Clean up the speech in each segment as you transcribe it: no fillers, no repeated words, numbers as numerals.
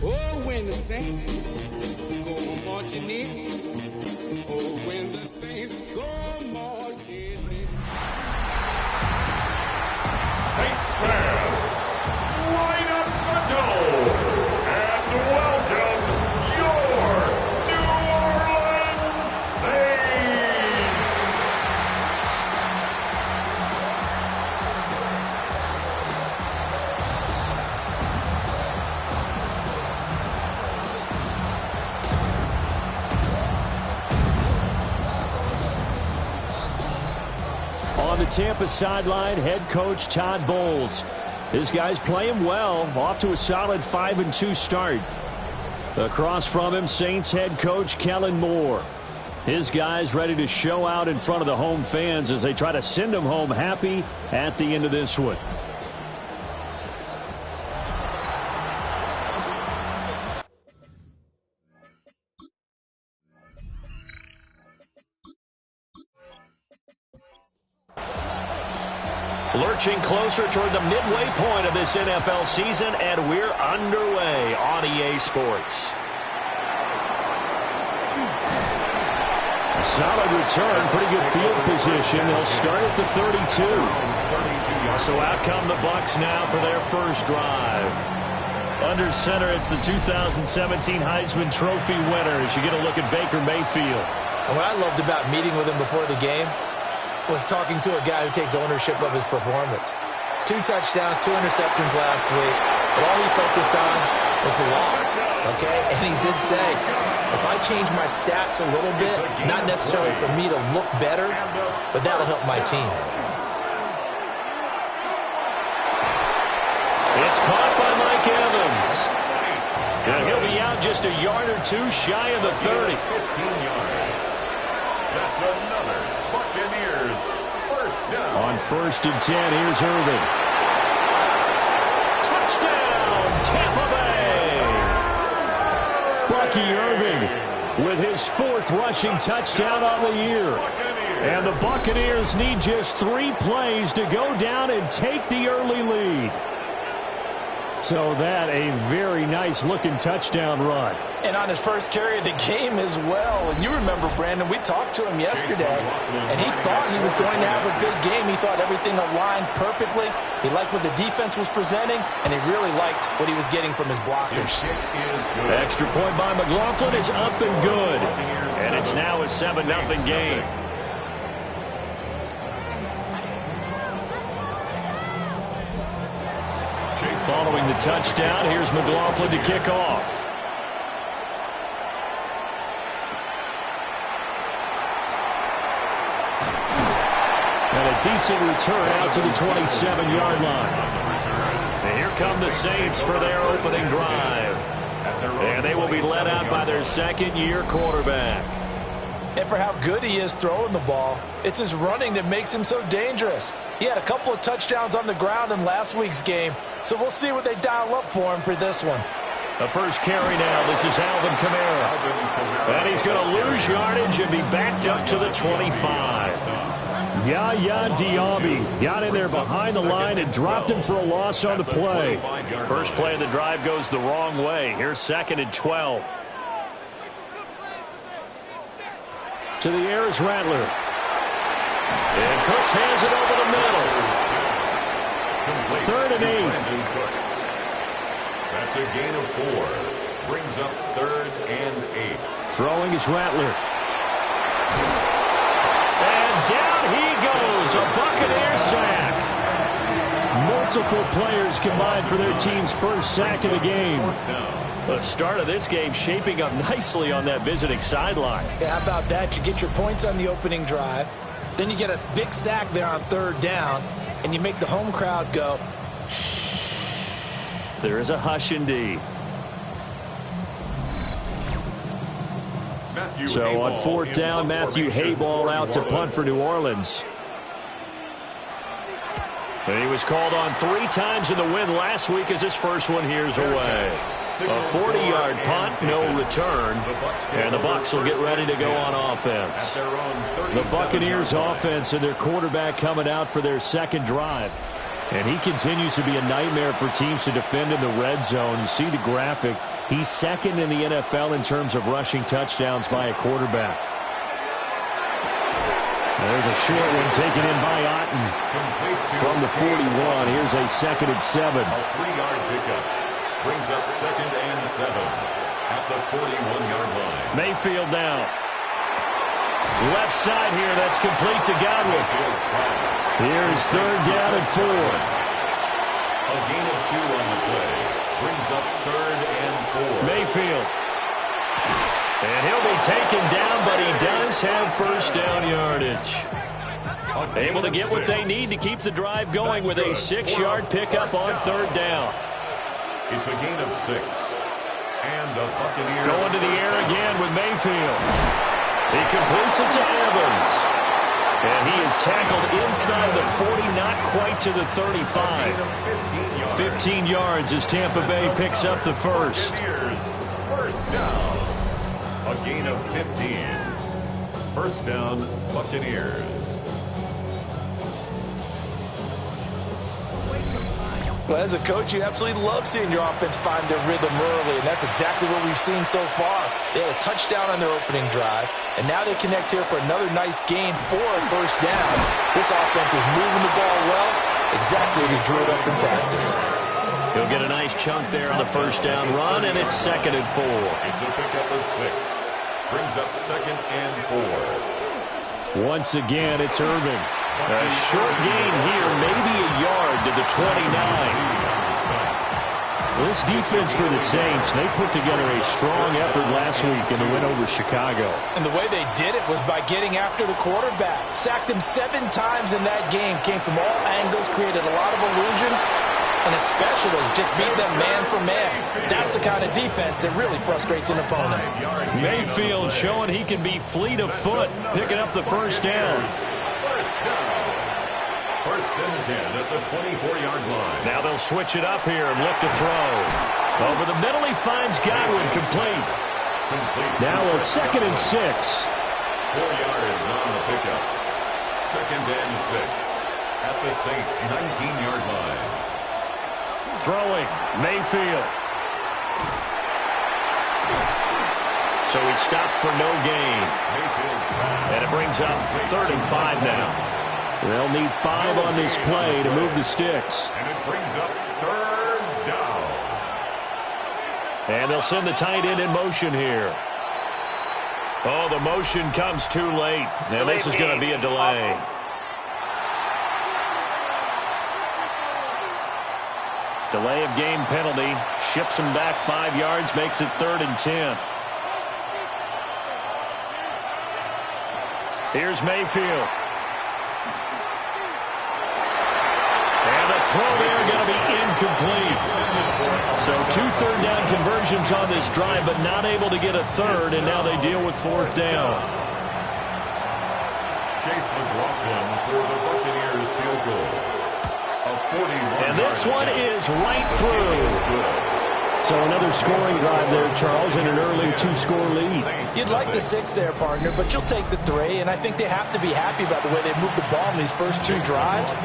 Oh, when the saints go marching in. Oh, when the saints go marching in. Saints fans, line up the door and welcome your New Orleans Saints. On the Tampa sideline, head coach Todd Bowles. His guys playing well, off to a solid 5-2 start. Across from him, Saints head coach Kellen Moore. His guys ready to show out in front of the home fans as they try to send them home happy at the end of this one. Lurching closer toward the midway point of this NFL season, and we're underway on EA Sports. A solid return, pretty good field position. They'll start at the 32. So out come the Bucs now for their first drive. Under center, it's the 2017 Heisman Trophy winner as you get a look at Baker Mayfield. And what I loved about meeting with him before the game was talking to a guy who takes ownership of his performance. 2 touchdowns, 2 interceptions last week, but all he focused on was the loss, okay? And he did say, if I change my stats a little bit, not necessarily for me to look better, but that'll help my team. It's caught by Mike Evans. And he'll be out just a yard or two shy of the 30. 15 yards. That's another Buccaneers first down. On 1st and 10, here's Irvin. Touchdown, Tampa Bay! Bucky Irving with his 4th rushing touchdown on the year. And the Buccaneers need just 3 plays to go down and take the early lead. So that a very nice-looking touchdown run. And on his first carry of the game as well. And you remember, Brandon, we talked to him yesterday, and he thought he was going to have a big game. He thought everything aligned perfectly. He liked what the defense was presenting, and he really liked what he was getting from his blockers. Extra point by McLaughlin is up and good. And it's now a 7-0 game. Following the touchdown, here's McLaughlin to kick off. And a decent return out to the 27-yard line. And here come the Saints for their opening drive. And they will be led out by their second-year quarterback. And for how good he is throwing the ball, it's his running that makes him so dangerous. He had a couple of touchdowns on the ground in last week's game, so we'll see what they dial up for him for this one. The first carry now, this is Alvin Kamara. And he's going to lose yardage and be backed up to the 25. Yaya Diaby got in there behind the line and dropped him for a loss on the play. First play of the drive goes the wrong way. Here's 2nd and 12. To the air is Rattler. And Cooks hands it over the middle. 3rd and 8. That's a gain of 4. Brings up 3rd and 8. Throwing is Rattler. And down he goes. A Buccaneer sack. Multiple players combined for their team's first sack of the game. The start of this game shaping up nicely on that visiting sideline. Yeah, how about that? You get your points on the opening drive. Then you get a big sack there on 3rd down, and you make the home crowd go, shh. There is a hush indeed. So on 4th down, Matthew Hayball out to punt for New Orleans. And he was called on 3 times in the win last week as his first one here's away. A 40-yard punt, no return, and the Bucs will get ready to go on offense. The Buccaneers offense and their quarterback coming out for their second drive. And he continues to be a nightmare for teams to defend in the red zone. You see the graphic. He's second in the NFL in terms of rushing touchdowns by a quarterback. There's a short one taken in by Otten from the 41. Here's a 2nd and 7. A 3-yard pickup brings up 2nd and 7 at the 41-yard line. Mayfield now. Left side here. That's complete to Godwin. Here's 3rd down and 4. A gain of 2 on the play brings up 3rd and 4. Mayfield. And he'll be taken down, but he does have first down yardage. Able to get what they need to keep the drive going with a 6-yard pickup on 3rd down. It's a gain of 6. And the Buccaneers going to the air again with Mayfield. He completes it to Evans. And he is tackled inside the 40, not quite to the 35. 15 yards as Tampa Bay picks up the first. First down. A gain of 15. First down, Buccaneers. Well, as a coach, you absolutely love seeing your offense find their rhythm early, and that's exactly what we've seen so far. They had a touchdown on their opening drive, and now they connect here for another nice gain for a first down. This offense is moving the ball well, exactly as he drew it up in practice. He'll get a nice chunk there on the first down run, and it's 2nd and 4. It's a pickup of 6. Brings up 2nd and 4. Once again, it's Irving. A short gain here, maybe a yard to the 29. This defense for the Saints, they put together a strong effort last week in the win over Chicago. And the way they did it was by getting after the quarterback. Sacked him 7 times in that game. Came from all angles, created a lot of illusions, and especially just beat them man for man. That's the kind of defense that really frustrates an opponent. Mayfield showing he can be fleet of foot, picking up the first down. First and 10 at the 24-yard line. Now they'll switch it up here and look to throw. Over the middle, he finds Godwin complete. Now a 2nd and 6. 4 yards on the pickup. 2nd and 6 at the Saints' 19-yard line. Throwing, Mayfield. So he stopped for no gain. And it brings up 3rd and 5 now. They'll need 5 on this play to move the sticks. And it brings up 3rd down. And they'll send the tight end in motion here. Oh, the motion comes too late. And this is going to be a delay. Delay of game penalty. Ships him back 5 yards, makes it 3rd and 10. Here's Mayfield. And the throw there going to be incomplete. So 2 third down conversions on this drive, but not able to get a third, and now they deal with 4th down. Chase McLaughlin for the Buccaneers field goal. And this one is right through. So another scoring drive there, Charles, and an early 2-score lead. You'd like the 6 there, partner, but you'll take the 3, and I think they have to be happy about the way they moved the ball in these first 2 drives.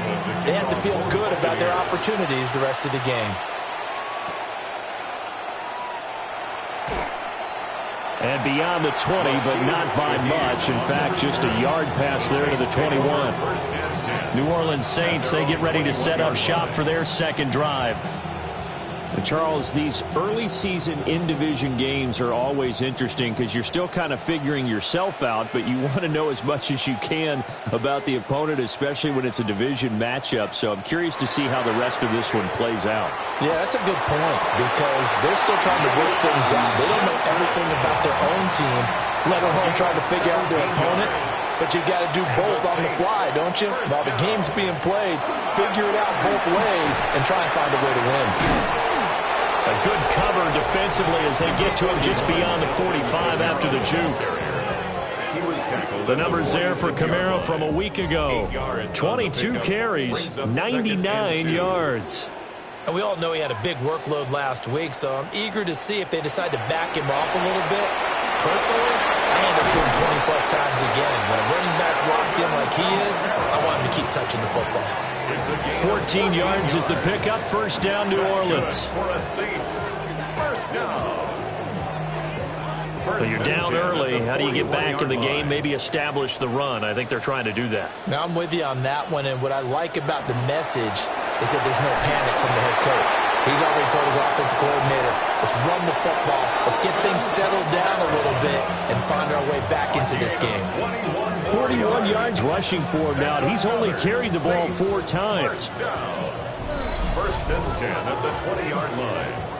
They have to feel good about their opportunities the rest of the game. And beyond the 20, but not by much. In fact, just a yard pass there to the 21. New Orleans Saints, they get ready to set up shop for their second drive. And Charles, these early season in-division games are always interesting because you're still kind of figuring yourself out, but you want to know as much as you can about the opponent, especially when it's a division matchup. So I'm curious to see how the rest of this one plays out. Yeah, that's a good point because they're still trying to work things out. They don't know everything about their own team, let alone trying to figure out their opponent. But you got to do both on the fly, don't you? While the game's being played, figure it out both ways and try and find a way to win. A good cover defensively as they get to him just beyond the 45 after the juke. The numbers there for Kamara from a week ago. 22 carries, 99 yards. And we all know he had a big workload last week, so I'm eager to see if they decide to back him off a little bit. Personally, I hand it to him 20-plus times again. When a running back's locked in like he is, I want him to keep touching the football. 14 yards is the pickup. First down, New Orleans. For a Saints first down. Well, you're down early. How do you get back in the game, maybe establish the run? I think they're trying to do that. Now, I'm with you on that one, and what I like about the message is that there's no panic from the head coach. He's already told his offensive coordinator, let's run the football, let's get things settled down a little bit and find our way back into this game. 41 yards rushing for him now. He's only carried the ball 4 times. First and 10 at the 20-yard line.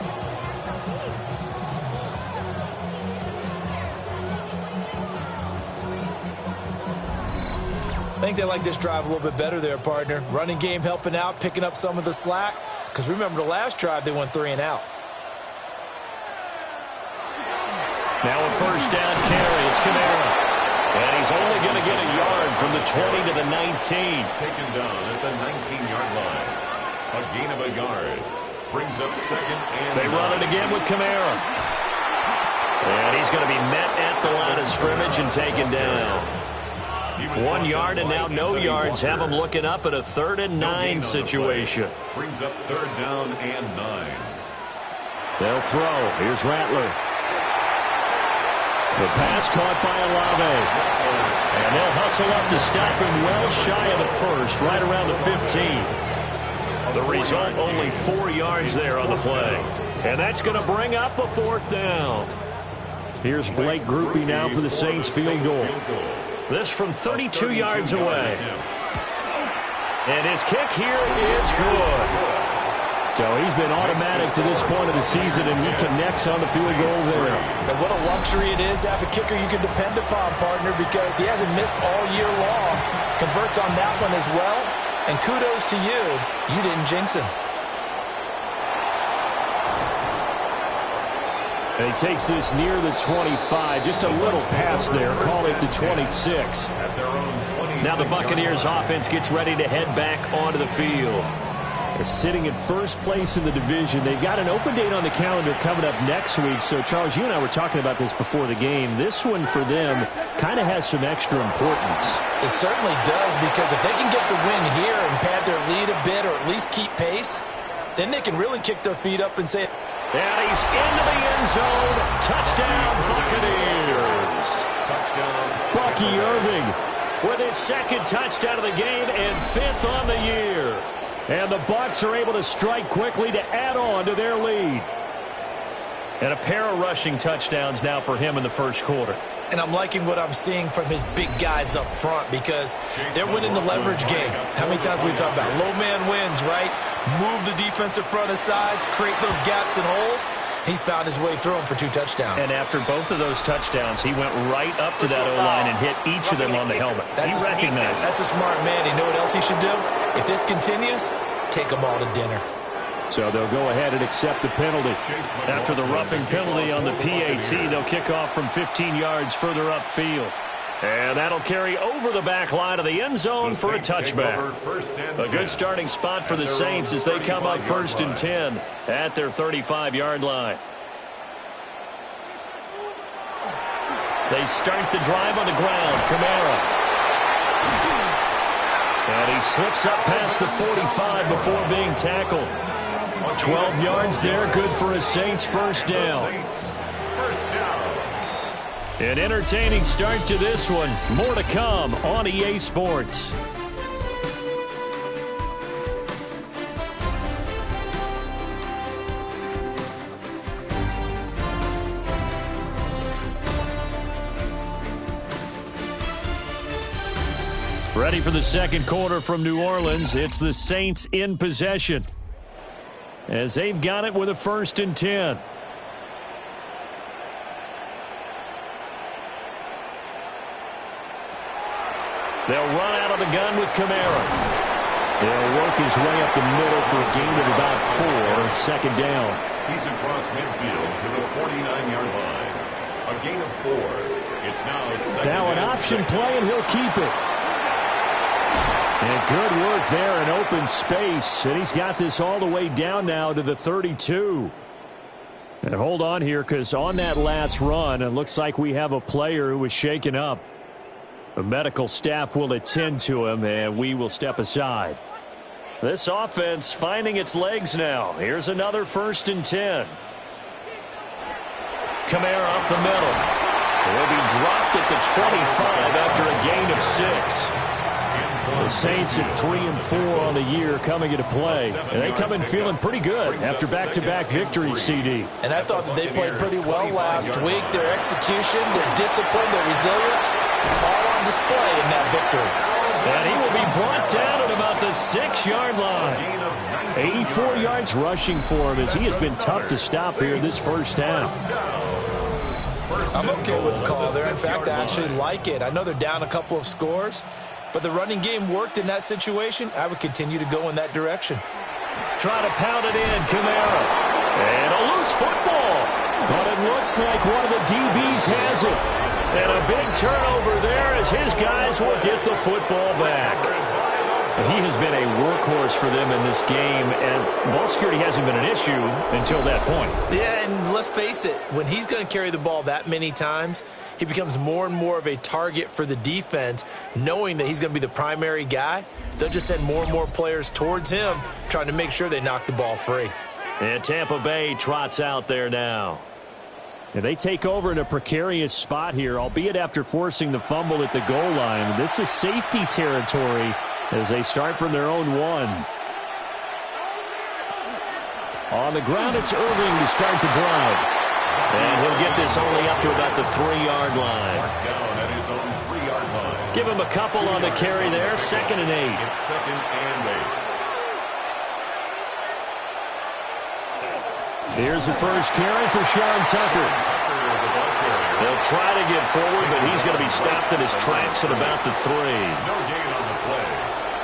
I think they like this drive a little bit better there, partner. Running game helping out, picking up some of the slack. Because remember, the last drive, they went 3 and out. Now a first down carry. It's Kamara. And he's only going to get a yard from the 20 to the 19. Taken down at the 19-yard line. A gain of a yard. Brings up second and They run it again with Kamara. And he's going to be met at the line of scrimmage and taken down. 1 yard and now no yards. Have them looking up at a 3rd and 9 situation. Brings up 3rd down and 9. They'll throw. Here's Rattler. The pass caught by Olave. And they'll hustle up to stop him well shy of the first, right around the 15. The result, only 4 yards there on the play. And that's going to bring up a 4th down. Here's Blake Groupie now for the Saints field goal. This from 32 yards away. And his kick here is good. So he's been automatic to this point of the season, and he connects on the field goal there. And what a luxury it is to have a kicker you can depend upon, partner, because he hasn't missed all year long. Converts on that one as well. And kudos to you. You didn't jinx him. And he takes this near the 25. Just a little pass there. Call it the 26. Now the Buccaneers offense gets ready to head back onto the field. They're sitting in first place in the division. They've got an open date on the calendar coming up next week. So, Charles, you and I were talking about this before the game. This one for them kind of has some extra importance. It certainly does, because if they can get the win here and pad their lead a bit or at least keep pace, then they can really kick their feet up and say, and he's into the end zone. Touchdown, Buccaneers. Touchdown. Bucky Irving with his 2nd touchdown of the game and 5th on the year. And the Bucs are able to strike quickly to add on to their lead. And a pair of rushing touchdowns now for him in the first quarter. And I'm liking what I'm seeing from his big guys up front, because they're winning the leverage game. How many times we talk about low man wins, right? Move the defensive front aside, create those gaps and holes. He's found his way through them for 2 touchdowns. And after both of those touchdowns, he went right up to that O-line and hit each of them on the helmet. He recognized it. That's a smart man. You know what else he should do? If this continues, take them all to dinner. So they'll go ahead and accept the penalty. After the roughing penalty on the PAT, they'll kick off from 15 yards further upfield. And that'll carry over the back line of the end zone for a touchback. A good starting spot for the Saints as they come up 1st and 10 at their 35-yard line. They start the drive on the ground. Kamara. And he slips up past the 45 before being tackled. 12 yards there, good for a Saints first down. An entertaining start to this one. More to come on EA Sports. Ready for the second quarter from New Orleans. It's the Saints in possession, as they've got it with a 1st and 10. They'll run out of the gun with Kamara. They'll work his way up the middle for a gain of about 4. 2nd down. He's across midfield to the 49-yard line. A gain of 4. It's now 2nd. Now an option play, and he'll keep it. And good work there in open space. And he's got this all the way down now to the 32. And hold on here, because on that last run, it looks like we have a player who was shaken up. The medical staff will attend to him, and we will step aside. This offense finding its legs now. Here's another 1st and 10. Kamara up the middle. He'll be dropped at the 25 after a gain of 6. The Saints at 3-4 on the year coming into play. And they come in feeling pretty good after back-to-back victories, CD. And I thought that they played pretty well last week. Their execution, their discipline, their resilience, all on display in that victory. And he will be brought down at about the 6-yard line. 84 yards rushing for him as he has been tough to stop here this first half. I'm okay with the call there. In fact, I actually like it. I know they're down a couple of scores, but the running game worked in that situation. I would continue to go in that direction. Try to pound it in, Kamara. And a loose football. But it looks like one of the DBs has it. And a big turnover there as his guys will get the football back. He has been a workhorse for them in this game, and ball security hasn't been an issue until that point. Yeah, and let's face it, when he's going to carry the ball that many times, he becomes more and more of a target for the defense, knowing that he's going to be the primary guy. They'll just send more and more players towards him, trying to make sure they knock the ball free. And Tampa Bay trots out there now. And they take over in a precarious spot here, albeit after forcing the fumble at the goal line. This is safety territory as they start from their own 1. On the ground, it's Irving to start the drive. And he'll get this only up to about the 3-yard line. Give him a couple on the carry there. 2nd and 8. It's 2nd and 8. Here's the first carry for Sean Tucker. They'll try to get forward, but he's going to be stopped in his tracks at about the 3. No gain on the play.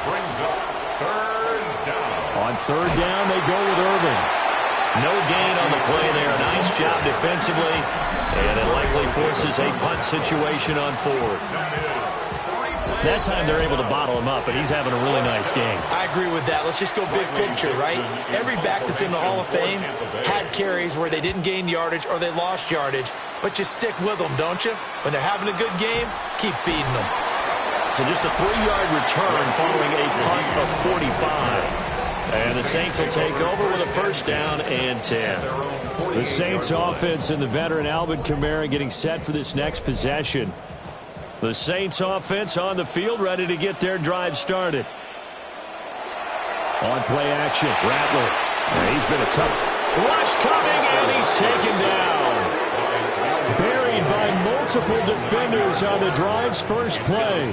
Brings up 3rd down. On 3rd down, they go with Irving. No gain on the play there. Nice job defensively. And it likely forces a punt situation on 4th. That time they're able to bottle him up, and he's having a really nice game. I agree with that. Let's just go big picture, right? Every back that's in the Hall of Fame had carries where they didn't gain yardage or they lost yardage, but you stick with them, don't you? When they're having a good game, keep feeding them. So just a 3-yard return following a punt of 45. And the Saints will take over with a 1st down and 10. The Saints offense and the veteran Alvin Kamara getting set for this next possession. The Saints offense on the field, ready to get their drive started. On play action, Rattler. He's been a tough rush coming, and he's taken down. Buried by multiple defenders on the drive's first play.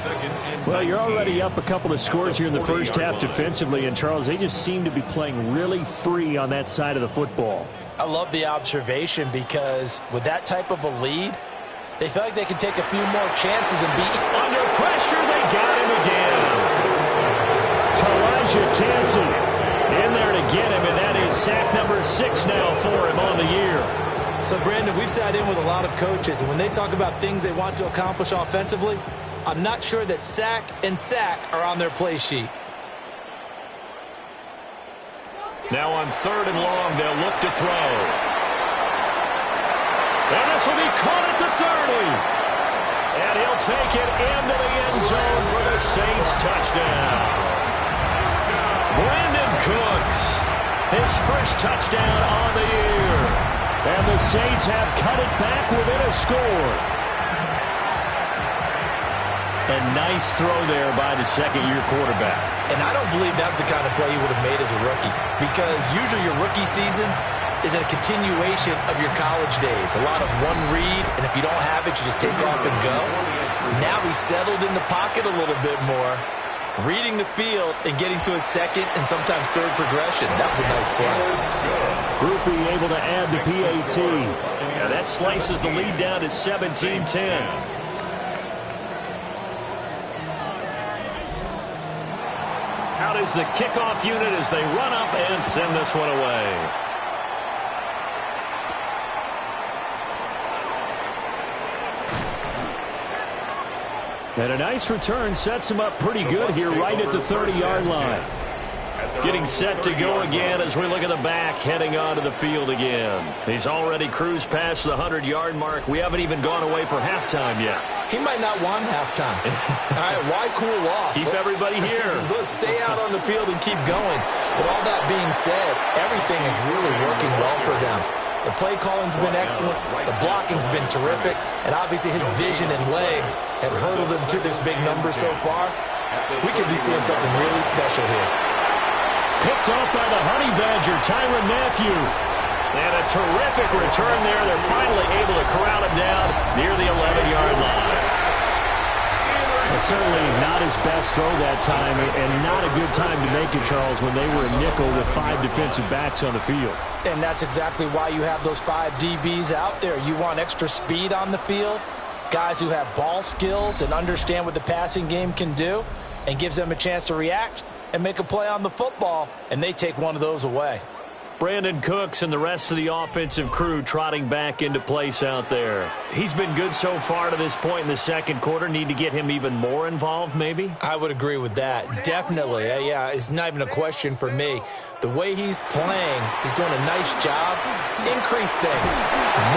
Well, you're already up a couple of scores here in the first half defensively, and Charles, they just seem to be playing really free on that side of the football. I love the observation because with that type of a lead, they feel like they can take a few more chances and be under pressure. They got him again. Kalijah Kancey in there to get him, and that is sack number 6 now for him on the year. So, Brandon, we've sat in with a lot of coaches, and when they talk about things they want to accomplish offensively, I'm not sure that sack and sack are on their play sheet. Now on 3rd and long, they'll look to throw. And this will be caught at the 30. And he'll take it into the end zone for the Saints touchdown. Brandon Cooks, his first touchdown on the year. And the Saints have cut it back within a score. A nice throw there by the 2nd-year quarterback. And I don't believe that was the kind of play he would have made as a rookie, because usually your rookie season is a continuation of your college days. A lot of one read, and if you don't have it, you just take off and go. Now he's settled in the pocket a little bit more, reading the field and getting to his 2nd and sometimes 3rd progression. That was a nice play. Groupie able to add the PAT. And that slices the lead down to 17-10. Out is the kickoff unit as they run up and send this one away. And a nice return sets him up pretty good here right at the 30-yard line. Getting set to go again as we look at the back heading onto the field again. He's already cruised past the 100-yard mark. We haven't even gone away for halftime yet. He might not want halftime. All right, why cool off? Keep everybody here. Let's stay out on the field and keep going. But all that being said, everything is really working well for them. The play calling's been excellent. The blocking's been terrific. And obviously his vision and legs have hurdled him to this big number so far. We could be seeing something really special here. Picked off by the Honey Badger, Tyrann Mathieu. And a terrific return there. They're finally able to corral him down near the 11-yard line. Certainly not his best throw that time, and not a good time to make it, Charles, when they were a nickel with 5 defensive backs on the field. And that's exactly why you have those 5 DBs out there. You want extra speed on the field, guys who have ball skills and understand what the passing game can do, and gives them a chance to react and make a play on the football, and they take one of those away. Brandon Cooks and the rest of the offensive crew trotting back into place out there. He's been good so far to this point in the second quarter. Need to get him even more involved, maybe? I would agree with that. Definitely. Yeah, it's not even a question for me. The way he's playing, he's doing a nice job. Increase things.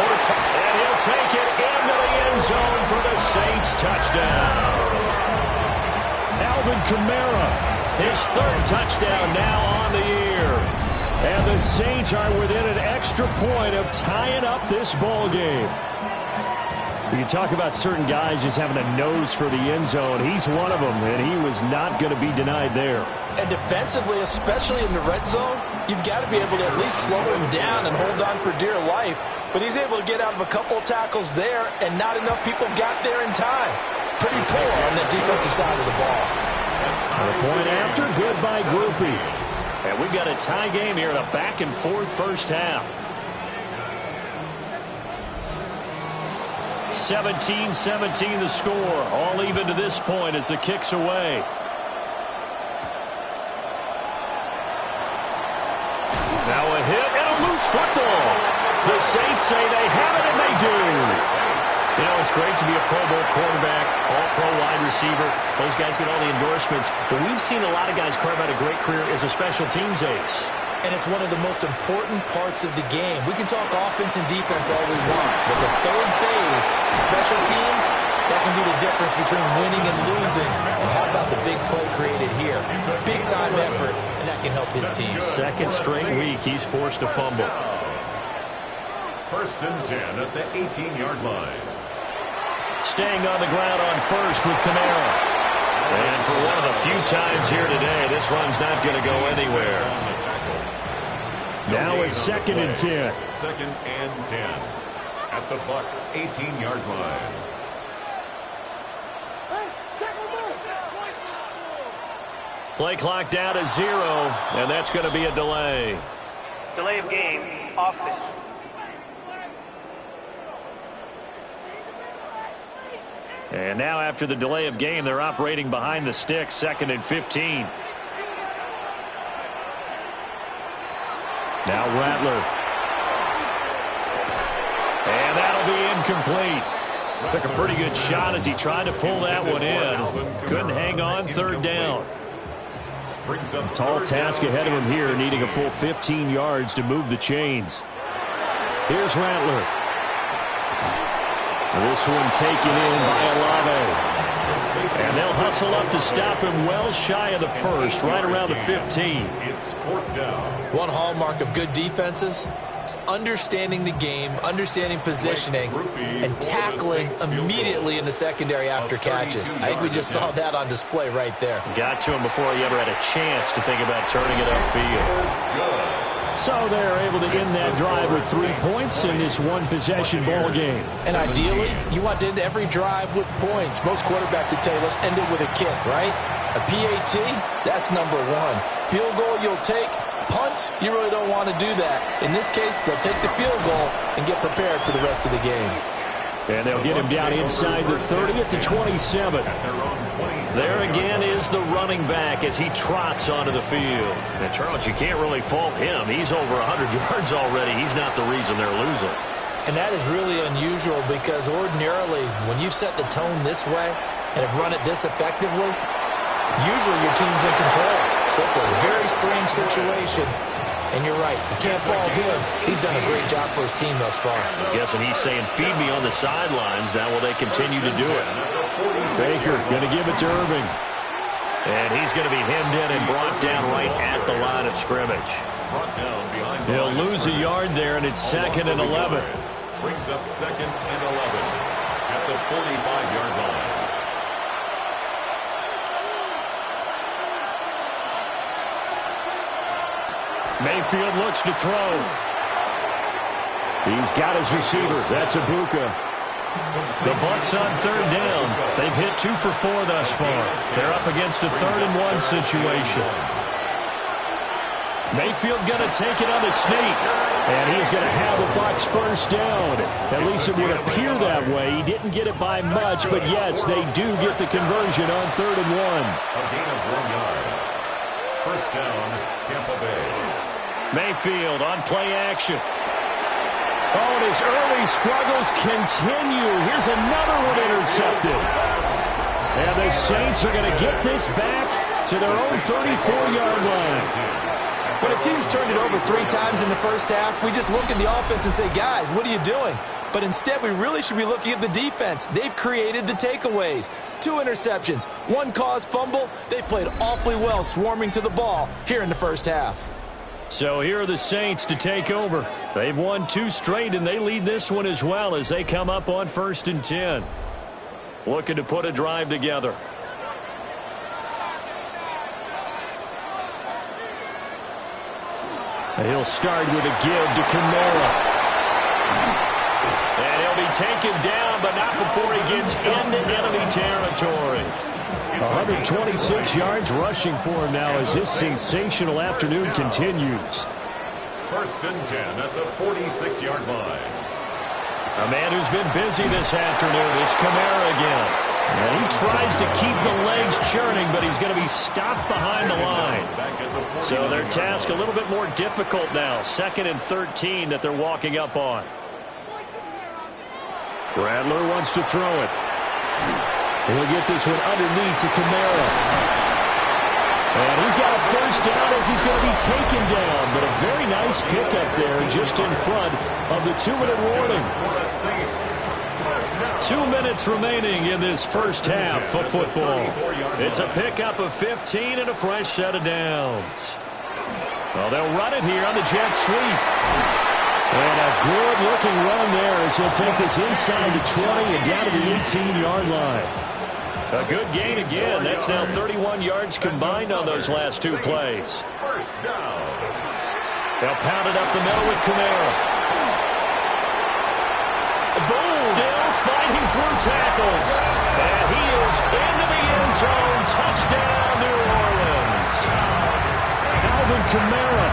More time. And he'll take it into the end zone for the Saints touchdown. Alvin Kamara, his 3rd touchdown now on the year. And the Saints are within an extra point of tying up this ball game. You talk about certain guys just having a nose for the end zone. He's one of them, and he was not going to be denied there. And defensively, especially in the red zone, you've got to be able to at least slow him down and hold on for dear life. But he's able to get out of a couple of tackles there, and not enough people got there in time. Pretty poor on the defensive side of the ball. And a point after, good by Groupie. And we've got a tie game here in a back-and-forth first half. 17-17 the score. All even to this point as the kick's away. Now a hit and a loose football. The Saints say they have it, and they do. You know, it's great to be a Pro Bowl quarterback, all-pro wide receiver. Those guys get all the endorsements. But we've seen a lot of guys carve out a great career as a special teams ace. And it's one of the most important parts of the game. We can talk offense and defense all we want, but the third phase, special teams, that can be the difference between winning and losing. And how about the big play created here? Big-time effort, and that can help his team. Second straight week, he's forced to fumble. 1st and 10 at the 18-yard line. Staying on the ground on first with Kamara. And for one of the few times here today, this run's not going to go anywhere. Now it's 2nd and 10. 2nd and 10 at the Bucs' 18-yard line. Play clock down to 0, and that's going to be a delay. Delay of game, offense. And now after the delay of game, they're operating behind the sticks, 2nd and 15. Now Rattler. And that'll be incomplete. Took a pretty good shot as he tried to pull that one in. Couldn't hang on, 3rd down. Tall task ahead of him here, needing a full 15 yards to move the chains. Here's Rattler. This one taken in by Olave. And they'll hustle up to stop him well shy of the first, right around the 15. It's 4th down. One hallmark of good defenses is understanding the game, understanding positioning, and tackling immediately in the secondary after catches. I think we just saw that on display right there. Got to him before he ever had a chance to think about turning it upfield. So they're able to end that drive with 3 points in this one-possession ball game. And ideally, you want to end every drive with points. Most quarterbacks would tell you, let's end it with a kick, right? A PAT, that's number 1. Field goal, you'll take. Punts, you really don't want to do that. In this case, they'll take the field goal and get prepared for the rest of the game. And they'll get him down inside the 30 at the 27. There again is the running back as he trots onto the field. And Charles, you can't really fault him. He's over 100 yards already. He's not the reason they're losing. And that is really unusual because ordinarily when you set the tone this way and have run it this effectively, usually your team's in control. So it's a very strange situation. And you're right, you can't fault him. He's done a great job for his team thus far. I'm guessing he's saying, feed me on the sidelines. Now will they continue to do it? Baker going to give it to Irving. And he's going to be hemmed in and brought down right at the line of scrimmage. Brought down behind the He'll line of lose a scrimmage. yard there, and it's second and 11. Brings up second and 11 at the 45-yard line. Mayfield looks to throw. He's got his receiver. That's Ibuka. The Bucs on third down. They've hit 2 for 4 thus far. They're up against a 3rd-and-1 situation. Mayfield going to take it on the sneak. And he's going to have the Bucs first down. At least it would appear that way. He didn't get it by much, but yes, they do get the conversion on 3rd and 1. A gain of 1 yard. First down, Tampa Bay. Mayfield on play action. Oh, and his early struggles continue. Here's another one intercepted. And the Saints are going to get this back to their own 34-yard line. When a team's turned it over 3 times in the first half, we just look at the offense and say, guys, what are you doing? But instead, we really should be looking at the defense. They've created the takeaways. 2 interceptions, 1 caused fumble. They played awfully well swarming to the ball here in the first half. So here are the Saints to take over. They've won 2 straight, and they lead this one as well as they come up on 1st and 10. Looking to put a drive together. He'll start with a give to Kamara. And he'll be taken down, but not before he gets into enemy territory. 126 yards rushing for him now as his sensational afternoon continues. 1st and 10 at the 46-yard line. A man who's been busy this afternoon. It's Kamara again. And he tries to keep the legs churning, but he's going to be stopped behind the line. So their task a little bit more difficult now. 2nd and 13 that they're walking up on. Rattler wants to throw it. He'll get this one underneath to Kamara. And he's got a first down as he's going to be taken down. But a very nice pickup there just in front of the 2-minute warning. 2 minutes remaining in this first half of football. It's a pickup of 15 and a fresh set of downs. Well, they'll run it here on the jet sweep. And a good-looking run there as he'll take this inside the 20 and down to the 18-yard line. A good gain again. That's now 31 yards combined on those last 2 plays. First down. They'll pound it up the middle with Kamara. Boom! Still fighting through tackles. And he is into the end zone. Touchdown, New Orleans. Alvin Kamara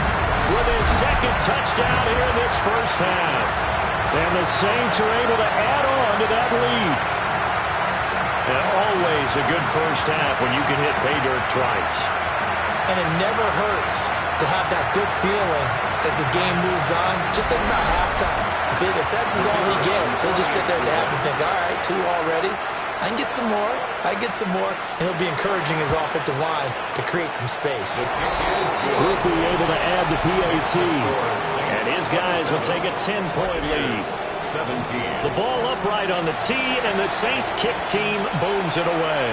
with his 2nd touchdown here in this first half. And the Saints are able to add on to that lead. And always a good first half when you can hit pay dirt twice. And it never hurts to have that good feeling as the game moves on. Just think about halftime. If that's all he gets, he'll just sit there at the half and think, all right, 2 already. I can get some more. I can get some more. And he'll be encouraging his offensive line to create some space. Grupe able to add the PAT. And his guys will take a 10-point lead. 17. The ball upright on the tee, and the Saints kick team booms it away.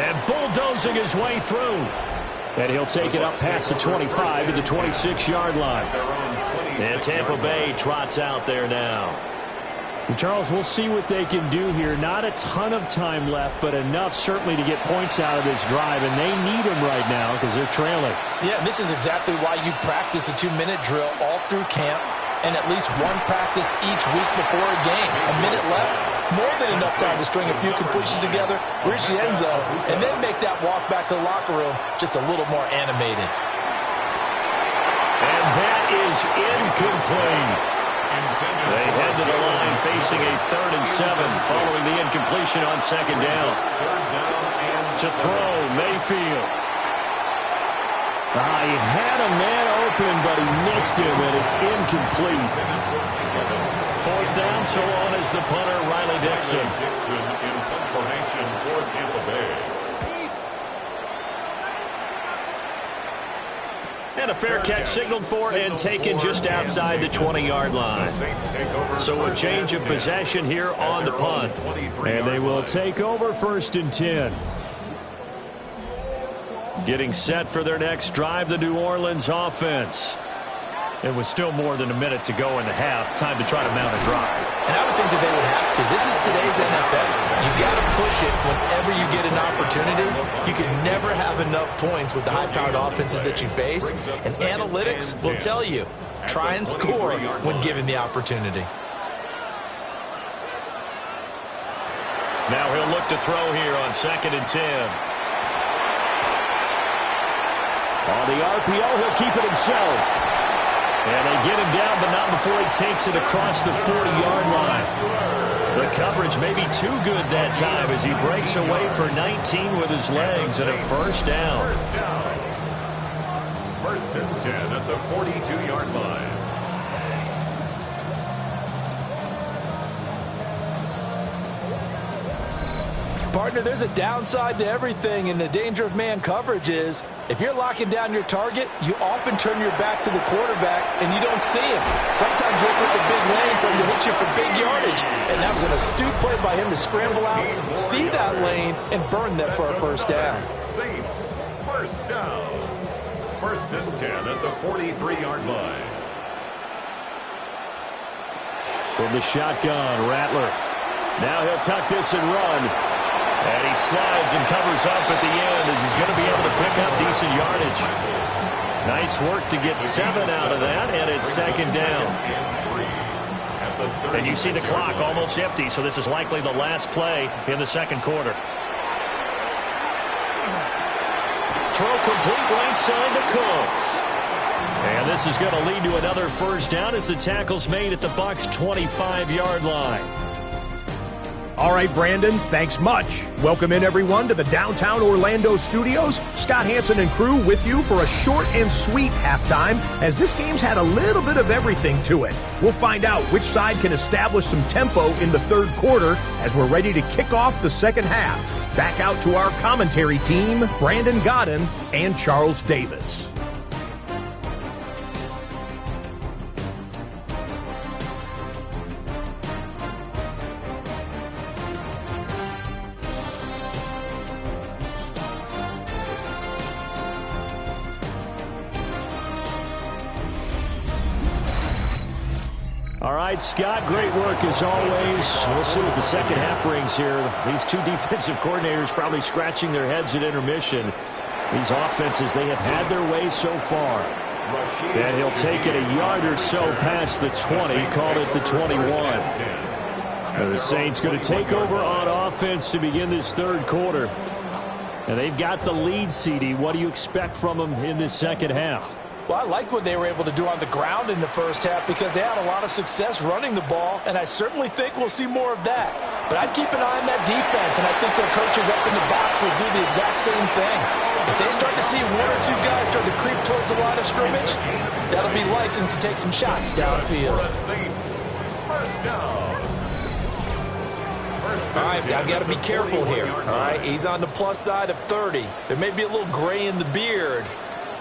And bulldozing his way through. And he'll take it up past the 25 to the 26-yard line. And Tampa Bay trots out there now. Charles, we'll see what they can do here. Not a ton of time left, but enough certainly to get points out of this drive, and they need them right now because they're trailing. Yeah, this is exactly why you practice a 2-minute drill all through camp and at least 1 practice each week before a game. A minute left, more than enough time to string a few completions together, reach the end zone, and then make that walk back to the locker room just a little more animated. And that is incomplete. They head to the line facing a 3rd and 7 following the incompletion on 2nd down. To throw, Mayfield. He had a man open, but he missed him, and it's incomplete. 4th down, so on is the punter, Riley Dixon. Dixon in punt formation for Tampa Bay. And a fair catch signaled for and taken just outside the 20-yard line. So a change of possession here on the punt. And they will take over 1st and 10. Getting set for their next drive, the New Orleans offense. It was still more than a minute to go in the half. Time to try to mount a drive. And I would think that they would have to. This is today's NFL. You got to push it whenever you get an opportunity. You can never have enough points with the high-powered offenses that you face. And analytics will tell you, try and score when given the opportunity. Now he'll look to throw here on 2nd and 10. On the RPO, he'll keep it himself. And they get him down, but not before he takes it across the 40-yard line. The coverage may be too good that time as he breaks away for 19 with his legs and a first down. First and 10 at the 42-yard line. Partner, there's a downside to everything, and the danger of man coverage is if you're locking down your target, you often turn your back to the quarterback and you don't see him. Sometimes you look at the big lane for him to hit you for big yardage, and that was an astute play by him to scramble out, see that lane, and burn that for a first down. Saints, first down. First and 10 at the 43-yard line. From the shotgun, Rattler. Now he'll tuck this and run. And he slides and covers up at the end as he's going to be able to pick up decent yardage. Nice work to get 7 out of that, and it's 2nd down. And you see the clock almost empty, so this is likely the last play in the 2nd quarter. Throw complete right side to Cooks. And this is going to lead to another first down as the tackle's made at the Bucs' 25-yard line. All right, Brandon, thanks much. Welcome in, everyone, to the downtown Orlando studios. Scott Hansen and crew with you for a short and sweet halftime, as this game's had a little bit of everything to it. We'll find out which side can establish some tempo in the 3rd quarter as we're ready to kick off the 2nd half. Back out to our commentary team, Brandon Godden and Charles Davis. All right, Scott, great work as always. We'll see what the 2nd half brings here. These two defensive coordinators probably scratching their heads at intermission. These offenses, they have had their way so far. And he'll take it a yard or so past the 20, called it the 21. And the Saints going to take over on offense to begin this 3rd quarter. And they've got the lead, CD. What do you expect from them in this 2nd half? Well, I like what they were able to do on the ground in the first half because they had a lot of success running the ball, and I certainly think we'll see more of that. But I'd keep an eye on that defense, and I think their coaches up in the box will do the exact same thing. If they start to see 1 or 2 guys start to creep towards the line of scrimmage, that'll be license to take some shots downfield. First down. All right, I've got to be careful here. All right, he's on the plus side of 30. There may be a little gray in the beard,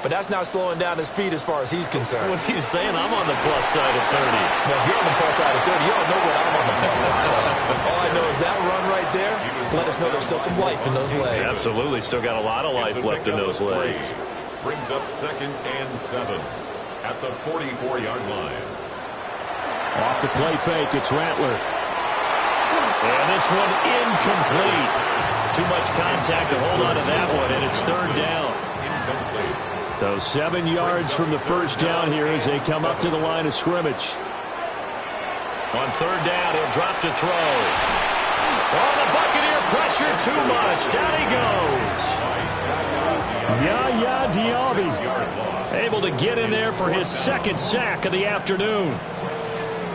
but that's not slowing down his speed as far as he's concerned. What are you saying? I'm on the plus side of 30. Now, if you're on the plus side of 30, you don't know what I'm on the plus side of. All I know is that run right there, let us know there's still some life in those legs. Absolutely. Still got a lot of life left in those legs. Brings up 2nd and 7 at the 44-yard line. Off the play fake, it's Rattler. And this one incomplete. Too much contact to hold on to that one, and it's 3rd down. Incomplete. So 7 yards from the first down here as they come up to the line of scrimmage. On 3rd down, he'll drop to throw. Oh, the Buccaneer pressure too much. Down he goes. Yaya Diaby able to get in there for his 2nd sack of the afternoon.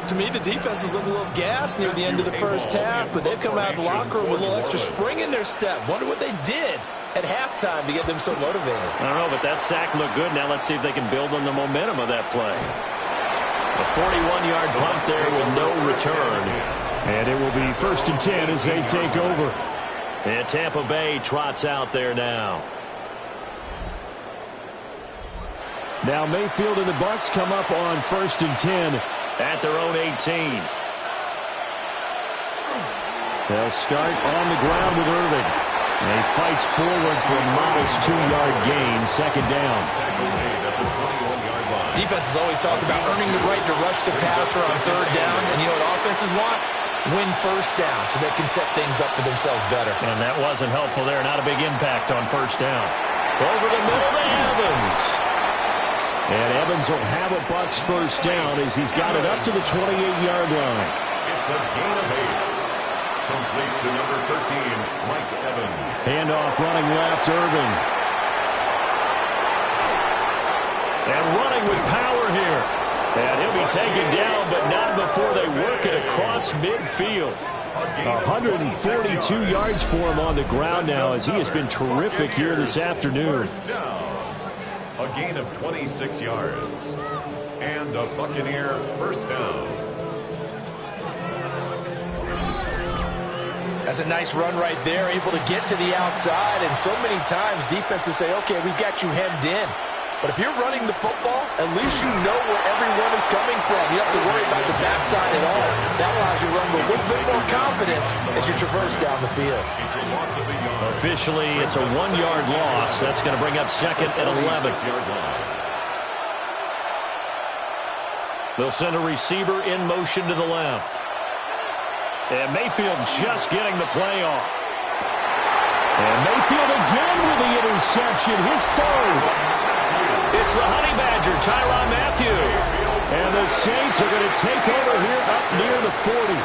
To me, the defense was looking a little gassed near the end of the first half, but they've come out of the locker room with a little extra spring in their step. Wonder what they did at halftime to get them so motivated. I don't know, but that sack looked good. Now let's see if they can build on the momentum of that play. A 41-yard punt there with no return. And it will be 1st and 10 as they take over. And Tampa Bay trots out there now. Now Mayfield and the Bucs come up on 1st and 10 at their own 18. They'll start on the ground with Irving. And he fights forward for a modest 2-yard gain, second down. Defense has always talked about earning the right to rush the passer on third down. And you know what offenses want? Win first down so they can set things up for themselves better. And that wasn't helpful there. Not a big impact on first down. Over the middle to Evans. And Evans will have a Bucs first down as he's got it up to the 28-yard line. It's a gain of 8. Complete to number 13, Mike Evans. Handoff running left, Irving. And running with power here. And he'll be taken down, but not before they work it across midfield. 142 yards for him on the ground now as he has been terrific here this afternoon. First down. A gain of 26 yards. And a Buccaneer first down. That's a nice run right there, able to get to the outside. And so many times defenses say, okay, we've got you hemmed in. But if you're running the football, at least you know where everyone is coming from. You don't have to worry about the backside at all. That allows you to run with a little bit more confidence as you traverse down the field. Officially, it's a 1-yard loss. That's going to bring up second and 11. They'll send a receiver in motion to the left. And Mayfield just getting the play off. And Mayfield again with the interception, his third. It's the Honey Badger, Tyrann Mathieu. And the Saints are going to take over here up near the 40.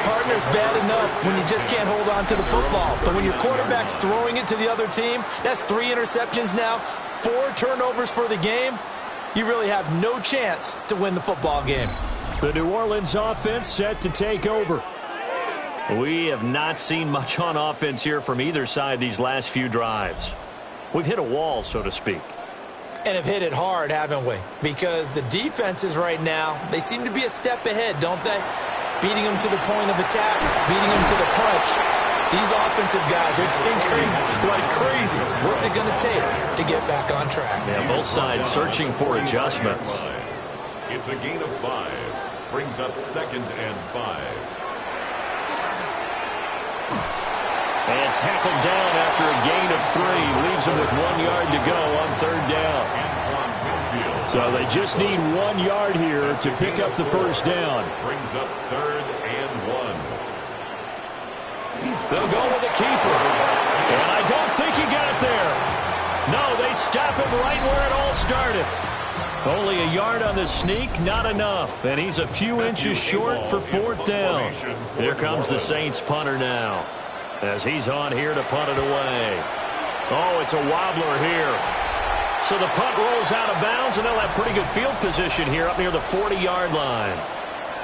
Partner's bad enough when you just can't hold on to the football. But when your quarterback's throwing it to the other team, that's 3 interceptions now, 4 turnovers for the game. You really have no chance to win the football game. The New Orleans offense set to take over. We have not seen much on offense here from either side these last few drives. We've hit a wall, so to speak. And have hit it hard, haven't we? Because the defenses right now, they seem to be a step ahead, don't they? Beating them to the point of attack, beating them to the punch. These offensive guys are tinkering like crazy. What's it going to take to get back on track? Yeah, both sides searching for adjustments. It's a gain of 5. Brings up second and 5. And tackled down after a gain of 3. Leaves him with 1 yard to go on third down. So they just need 1 yard here to pick up the first down. Brings up third and 1. They'll go with the keeper. And I don't think he got there. No, they stop him right where it all started. Only a yard on the sneak, not enough. And he's a few inches short for fourth down. Here comes the Saints punter now, as he's on here to punt it away. Oh, it's a wobbler here. So the punt rolls out of bounds, and they'll have pretty good field position here up near the 40-yard line.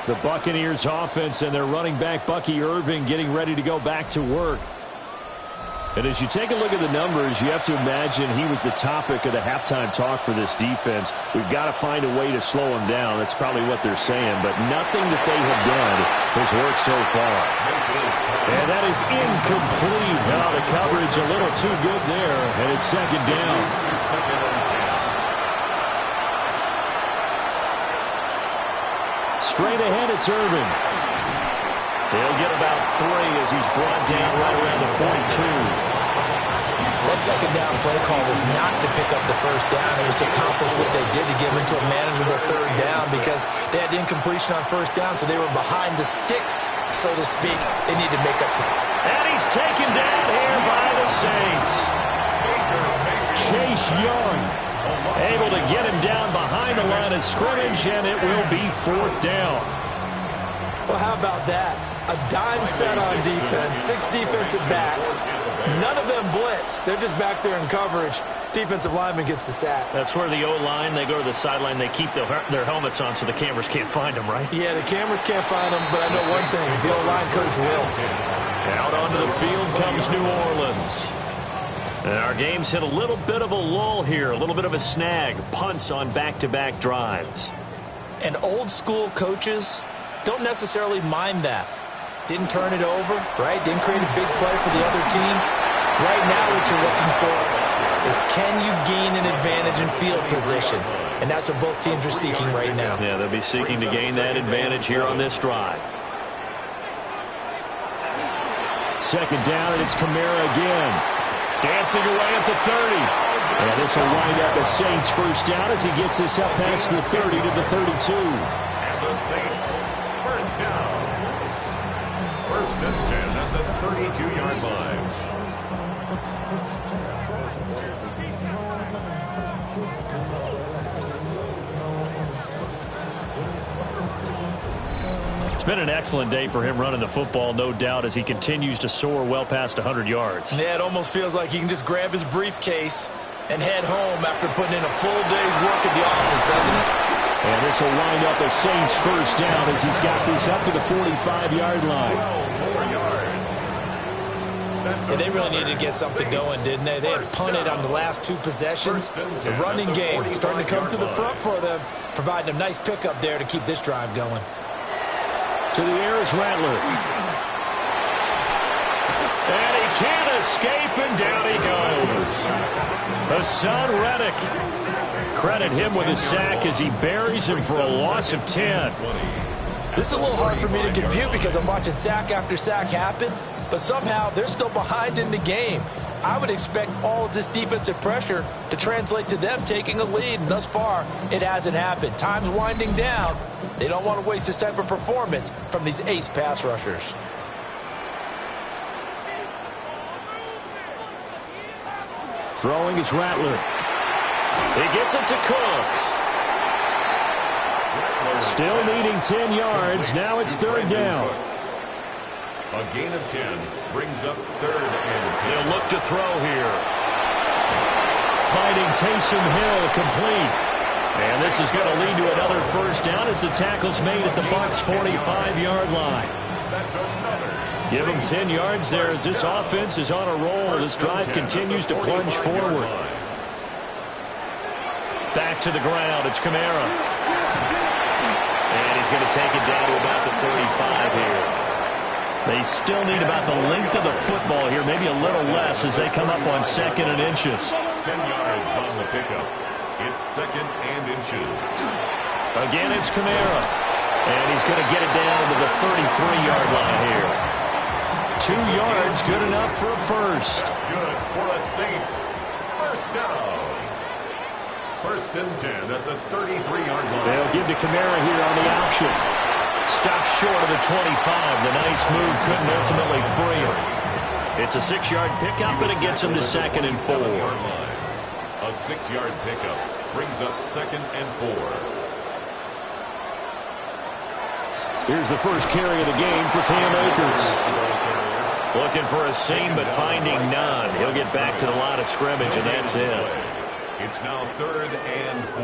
The Buccaneers offense and their running back, Bucky Irving, getting ready to go back to work. And as you take a look at the numbers, you have to imagine he was the topic of the halftime talk for this defense. We've got to find a way to slow him down. That's probably what they're saying. But nothing that they have done has worked so far. And that is incomplete. Now the coverage a little too good there. And it's second down. Straight ahead, it's Irving. He'll get about 3 as he's brought down right around the 42. That second down play call was not to pick up the first down. It was to accomplish what they did to get them into a manageable third down because they had incompletion on first down, so they were behind the sticks, so to speak. They needed to make up some. And he's taken down here by the Saints. Chase Young able to get him down behind the line of scrimmage, and it will be fourth down. Well, how about that? A dime set on defense, 6 defensive backs. None of them blitz. They're just back there in coverage. Defensive lineman gets the sack. That's where the O-line, they go to the sideline, they keep their helmets on so the cameras can't find them, right? Yeah, the cameras can't find them, but I know one thing. The O-line coach will. Out onto the field comes New Orleans. And our game's hit a little bit of a lull here, a little bit of a snag. Punts on back-to-back drives. And old-school coaches don't necessarily mind that. Didn't turn it over, right? Didn't create a big play for the other team. Right now what you're looking for is can you gain an advantage in field position? And that's what both teams are seeking right now. Yeah, they'll be seeking to gain that advantage here on this drive. second down, and it's Kamara again. Dancing away at the 30. And this will wind up a Saints first down as he gets this up past the 30 to the 32. And the Saints, first down. First and 10 at the 32-yard line. It's been an excellent day for him running the football, no doubt, as he continues to soar well past 100 yards. Yeah, it almost feels like he can just grab his briefcase and head home after putting in a full day's work at the office, doesn't it? And this will wind up a Saints first down as he's got this up to the 45-yard line. 12 more yards. Yeah, they really needed to get something going, didn't they? They had punted on the last two possessions. The running game starting to come to the front for them, providing a nice pickup there to keep this drive going. To the air is Rattler. And he can't escape, and down he goes. Hassan Reddick. Credit him with a sack as he buries him for a loss of 10. This is a little hard for me to compute because I'm watching sack after sack happen, but somehow they're still behind in the game. I would expect all of this defensive pressure to translate to them taking a lead, and thus far, it hasn't happened. Time's winding down. They don't want to waste this type of performance from these ace pass rushers. Throwing is Rattler. He gets it to Cooks. Still needing 10 yards. Now it's third down. A gain of 10 brings up third and 10. They'll look to throw here. Finding Taysom Hill complete. And this is going to lead to another first down as the tackle's made at the Bucs' 45-yard line. That's another. Give him 10 yards there as this offense is on a roll. This drive continues to plunge forward. Back to the ground. It's Kamara. And he's going to take it down to about the 35 here. They still need about the length of the football here, maybe a little less as they come up on second and inches. 10 yards on the pickup. It's second and inches. Again, it's Kamara. And he's going to get it down to the 33-yard line here. 2 yards, good enough for a first. That's good for a Saints. First down. First and 10 at the 33-yard line. They'll give to Kamara here on the option. Stops short of the 25. The nice move couldn't ultimately free him. It's a 6-yard pickup, and it gets him to second and 4. A 6-yard pickup brings up second and 4. Here's the first carry of the game for Cam Akers. Looking for a seam, but finding none. He'll get back to the line of scrimmage, and that's it. It's now third and 4.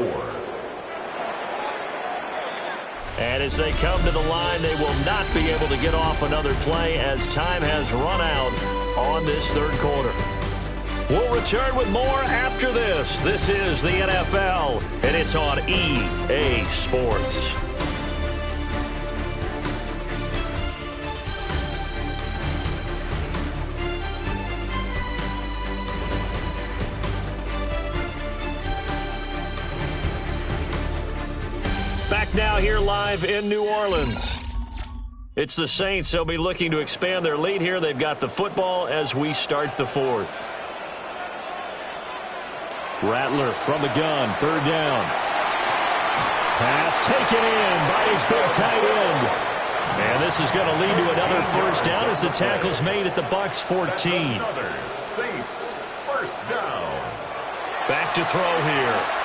And as they come to the line, they will not be able to get off another play as time has run out on this third quarter. We'll return with more after this. This is the NFL, and it's on EA Sports. Back now here live in New Orleans. It's the Saints. They'll be looking to expand their lead here. They've got the football as we start the fourth. Rattler from the gun, third down. Pass taken in by his big tight end. And this is going to lead to another first down as the tackle's made at the Bucs' 14. Another Saints first down. Back to throw here.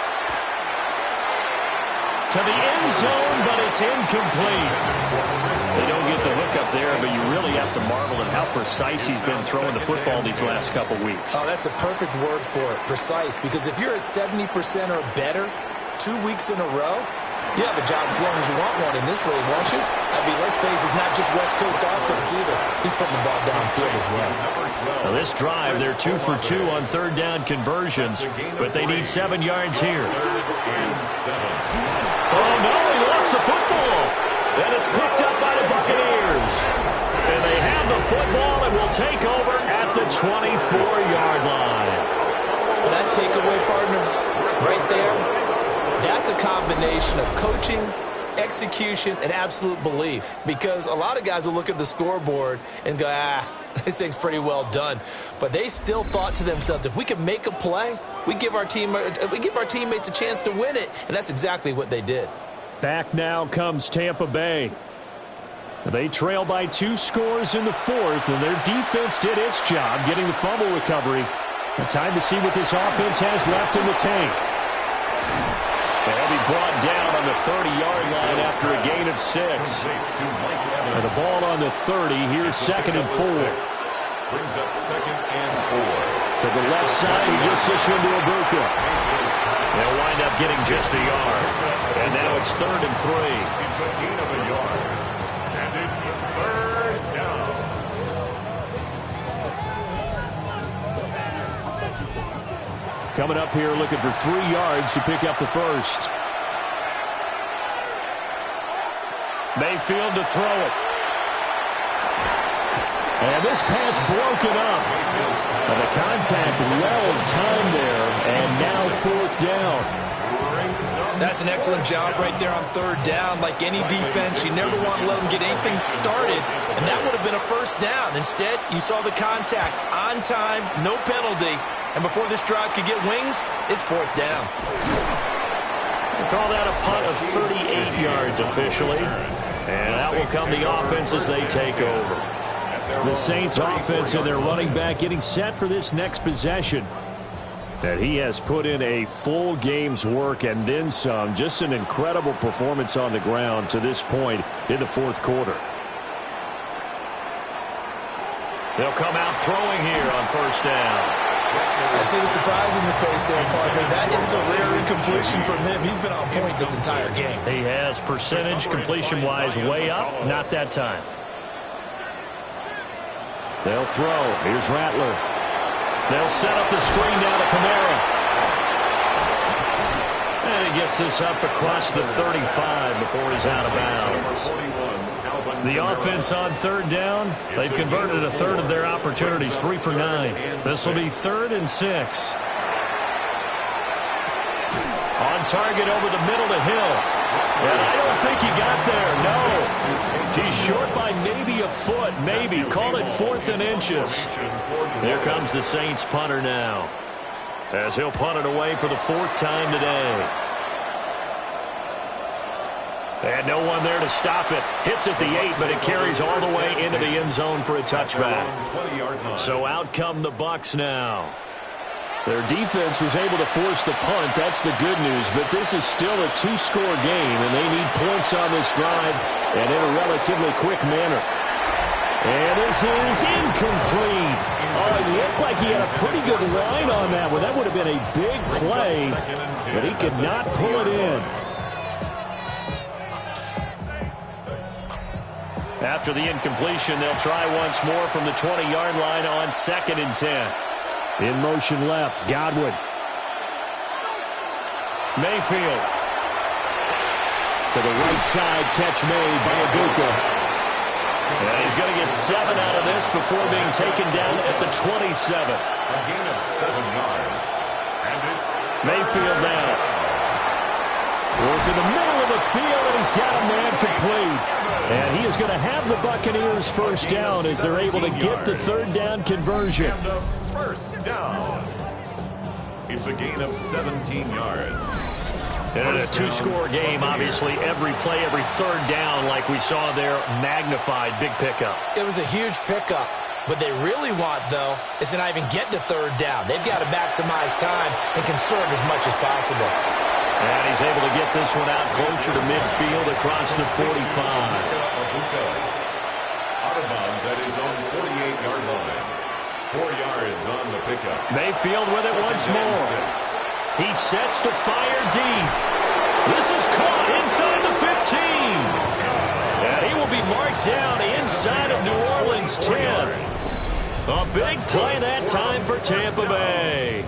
To the end zone, but it's incomplete. They don't get the hook up there, but you really have to marvel at how precise he's been throwing the football these last couple weeks. Oh, that's a perfect word for it, precise, because if you're at 70% or better 2 weeks in a row, you have a job as long as you want one in this league, won't you? I mean, let's face it, it's not just West Coast offense either. He's putting the ball downfield as well. Now this drive, they're 2 for 2 on third down conversions, but they need 7 yards here. Oh, no, he lost the football. And it's picked up by the Buccaneers. And they have the football and will take over at the 24-yard line. Well, that takeaway, partner, right there, that's a combination of coaching, execution, and absolute belief. Because a lot of guys will look at the scoreboard and go, This thing's pretty well done. But they still thought to themselves, if we can make a play, we give our teammates a chance to win it. And that's exactly what they did. Back now comes Tampa Bay. They trail by 2 scores in the fourth, and their defense did its job getting the fumble recovery. Time to see what this offense has left in the tank. They'll be brought down on the 30-yard line after a gain of 6. And the ball on the 30. Here's 2nd and 4. Brings up 2nd and 4. To the left side, he gets this one to Bucca. They'll wind up getting just a yard. And now it's 3rd and 3. It's a gain of a yard. And it's 3rd down. Coming up here looking for 3 yards to pick up the first. Mayfield to throw it. And this pass broken up. And the contact well timed there. And now 4th down. That's an excellent job right there on 3rd down. Like any defense, you never want to let them get anything started. And that would have been a first down. Instead, you saw the contact on time, no penalty. And before this drive could get wings, it's 4th down. We'll call that a punt of 38 yards officially. And that will come the offense as they take over. The Saints offense and their running back getting set for this next possession. And he has put in a full game's work and then some. Just an incredible performance on the ground to this point in the 4th quarter. They'll come out throwing here on 1st down. I see the surprise in your face there, partner. That is a rare incompletion from him. He's been on point this entire game. He has percentage completion-wise way up. Not that time. They'll throw. Here's Rattler. They'll set up the screen down to Kamara. And he gets this up across the 35 before he's out of bounds. The offense on 3rd down, they've converted a third of their opportunities, 3 for 9. This will be 3rd and 6. On target over the middle to Hill. And I don't think he got there, no. He's short by maybe a foot, maybe. Call it 4th and inches. Here comes the Saints punter now, as he'll punt it away for the 4th time today. And no one there to stop it. Hits at the 8, but it carries all the way into the end zone for a touchback. So out come the Bucs now. Their defense was able to force the punt. That's the good news. But this is still a 2-score game, and they need points on this drive and in a relatively quick manner. And this is incomplete. Oh, it looked like he had a pretty good line on that one. That would have been a big play, but he could not pull it in. After the incompletion, they'll try once more from the 20-yard line on 2nd and 10. In motion left, Godwin. Mayfield. To the right side, catch made by Bucca. And he's going to get 7 out of this before being taken down at the 27. A gain of 7 yards. And it's Mayfield now. Work in the middle of the field, and he's got a man complete. And he is going to have the Buccaneers first down as they're able to get the 3rd down conversion. And the first down. It's a gain of 17 yards. And in a 2-score game, obviously, every play, every 3rd down, like we saw there, magnified. Big pickup. It was a huge pickup. What they really want, though, is to not even get to 3rd down. They've got to maximize time and conserve as much as possible. And he's able to get this one out closer to midfield across the 45. Out of bounds at his own 48-yard line. 4 yards on the pickup. Mayfield with it once more. He sets to fire deep. This is caught inside the 15. And he will be marked down inside of New Orleans 10. A big play that time for Tampa Bay.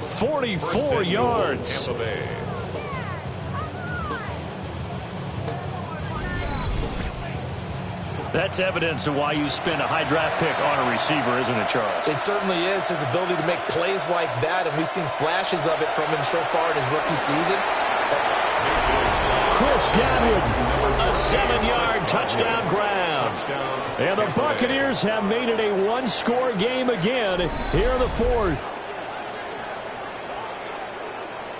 44 yards. Tampa Bay. That's evidence of why you spend a high draft pick on a receiver, isn't it, Charles? It certainly is, his ability to make plays like that, and we've seen flashes of it from him so far in his rookie season. Chris Godwin, a 7-yard touchdown grab. And the Buccaneers have made it a one-score game again here in the fourth.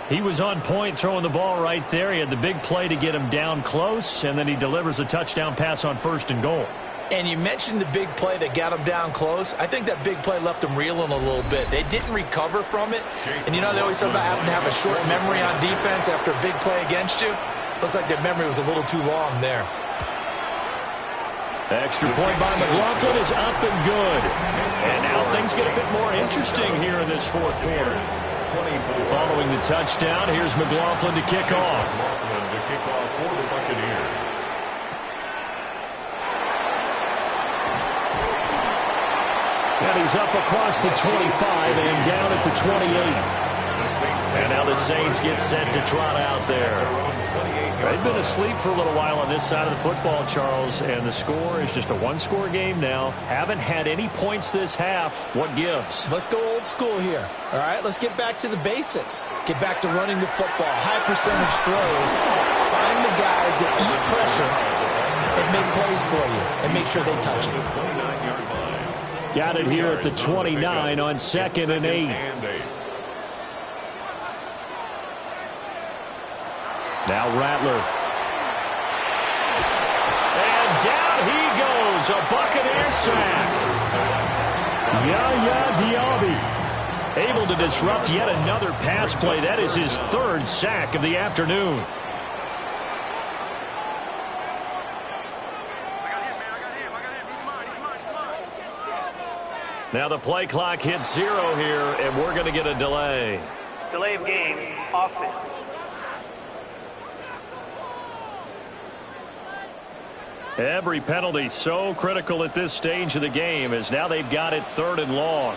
He was on point throwing the ball right there. He had the big play to get him down close, and then he delivers a touchdown pass on 1st and goal. And you mentioned the big play that got him down close. I think that big play left him reeling a little bit. They didn't recover from it. And you know, they always talk about having to have a short memory on defense after a big play against you. Looks like their memory was a little too long there. Extra point by McLaughlin is up and good. And now things get a bit more interesting here in this fourth quarter. Following the touchdown, here's McLaughlin to kick off. McLaughlin to kick off for the Buccaneers. And he's up across the 25 and down at the 28. And now the Saints get set to trot out there. They've been asleep for a little while on this side of the football, Charles, and the score is just a one-score game now. Haven't had any points this half. What gives? Let's go old school here, all right? Let's get back to the basics. Get back to running the football, high-percentage throws. Find the guys that eat pressure and make plays for you and make sure they touch it. Got it here at the 29 on 2nd and 8. Now Rattler. And down he goes. A Buccaneer sack. Yaya Diaby able to disrupt yet another pass play. That is his 3rd sack of the afternoon. Now the play clock hits 0 here, and we're going to get a delay. Delay of game, offense. Every penalty so critical at this stage of the game, as now they've got it 3rd and long.